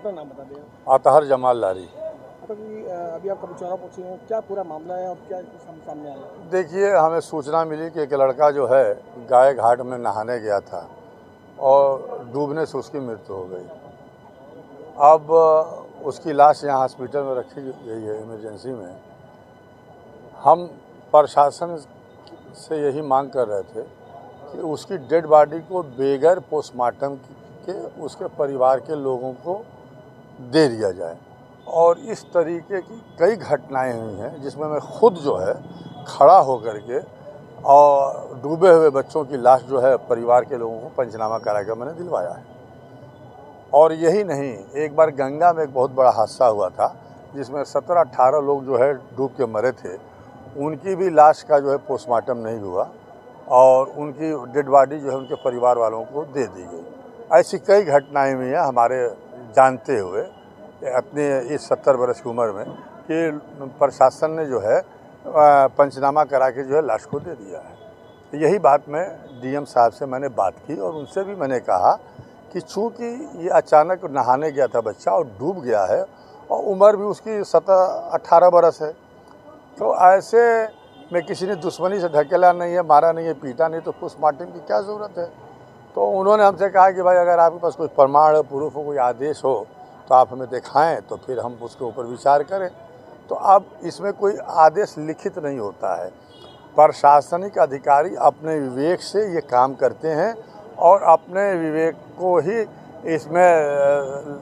अपना नाम बता दें। अतहर जमाल लारी। अभी आप कबूचौरा पहुंचे हैं, क्या पूरा मामला है और क्या सामने आया? देखिए, हमें सूचना मिली कि एक लड़का जो है गाय घाट में नहाने गया था और डूबने से उसकी मृत्यु हो गई। अब उसकी लाश यहाँ हॉस्पिटल में रखी गई है इमरजेंसी में। हम प्रशासन से यही मांग कर रहे थे कि उसकी डेड बॉडी को बगैर पोस्टमार्टम के उसके परिवार के लोगों को दे दिया जाए। और इस तरीके की कई घटनाएं हुई हैं जिसमें मैं खुद जो है खड़ा होकर के और डूबे हुए बच्चों की लाश जो है परिवार के लोगों को पंचनामा करा कर मैंने दिलवाया है। और यही नहीं, एक बार गंगा में एक बहुत बड़ा हादसा हुआ था जिसमें 17-18 लोग जो है डूब के मरे थे। उनकी भी लाश का जो है पोस्टमार्टम नहीं हुआ और उनकी डेड बॉडी जो है उनके परिवार वालों को दे दी गई। ऐसी कई घटनाएं हुई हैं हमारे जानते हुए अपने इस 70 वर्ष की उम्र में कि प्रशासन ने जो है पंचनामा करा के जो है लाश को दे दिया है। यही बात मैं डीएम साहब से मैंने बात की और उनसे भी मैंने कहा कि चूँकि ये अचानक नहाने गया था बच्चा और डूब गया है और उम्र भी उसकी 17-18 बरस है, तो ऐसे में किसी ने दुश्मनी से ढकेला नहीं है, मारा नहीं है, पीटा नहीं, तो पोस्टमार्टम की क्या ज़रूरत है। तो उन्होंने हमसे कहा कि भाई अगर आपके पास कोई प्रमाण, प्रूफ हो, कोई आदेश हो तो आप हमें दिखाएं तो फिर हम उसके ऊपर विचार करें। तो अब इसमें कोई आदेश लिखित नहीं होता है। प्रशासनिक अधिकारी अपने विवेक से ये काम करते हैं और अपने विवेक को ही इसमें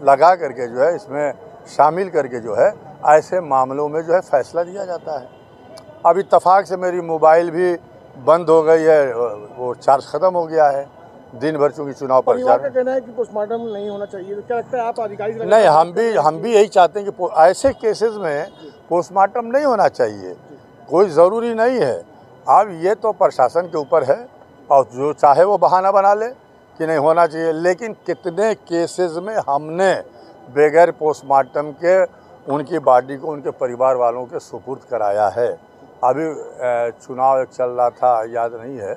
लगा करके जो है इसमें शामिल करके जो है ऐसे मामलों में जो है फैसला दिया जाता है। अब इत्तफाक से मेरी मोबाइल भी बंद हो गई है, वो चार्ज ख़त्म हो गया है दिन भर, चूँकि चुनाव प्रचार का कहना है कि पोस्टमार्टम नहीं होना चाहिए, तो क्या लगता है आप अधिकारी से? नहीं, हम भी यही चाहते हैं कि ऐसे केसेस में पोस्टमार्टम नहीं होना चाहिए। कोई ज़रूरी नहीं है। अब ये तो प्रशासन के ऊपर है और जो चाहे वो बहाना बना ले कि नहीं होना चाहिए। लेकिन कितने केसेस में हमने बगैर पोस्टमार्टम के उनकी बॉडी को उनके परिवार वालों के सुपुर्द कराया है। अभी चुनाव एक चल रहा था, याद नहीं है,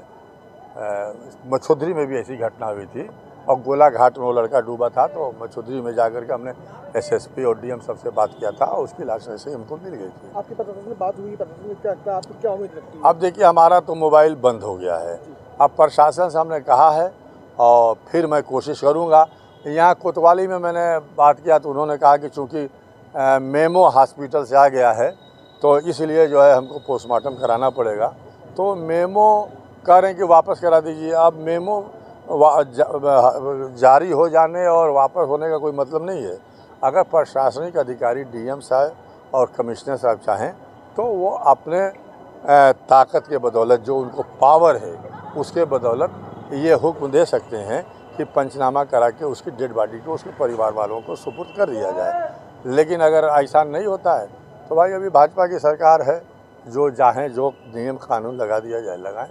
मछोदरी में भी ऐसी घटना हुई थी और गोला घाट में वो लड़का डूबा था, तो मछोदरी में जाकर के हमने एसएसपी और डीएम सबसे बात किया था और उसकी लाश ऐसे हमको मिल गई थी। आपकी प्रशासन से बात हुई? प्रशासन में क्या आपको क्या उम्मीद लगती है? अब देखिए, हमारा तो मोबाइल बंद हो गया है। अब प्रशासन से हमने कहा है और फिर मैं कोशिश करूँगा। यहाँ कोतवाली में मैंने बात किया तो उन्होंने कहा कि चूँकि मेमो हॉस्पिटल से आ गया है तो इसलिए जो है हमको पोस्टमार्टम कराना पड़ेगा। तो मेमो कह रहे हैं कि वापस करा दीजिए। अब मेमो जारी हो जाने और वापस होने का कोई मतलब नहीं है। अगर प्रशासनिक अधिकारी डीएम साहब और कमिश्नर साहब चाहें तो वो अपने ताकत के बदौलत, जो उनको पावर है उसके बदौलत ये हुक्म दे सकते हैं कि पंचनामा करा के उसकी डेड बॉडी को उसके परिवार वालों को सुपुर्द कर दिया जाए। लेकिन अगर ऐसा नहीं होता है तो भाई अभी भाजपा की सरकार है, जो चाहें जो नियम कानून लगा दिया जाए लगाएं।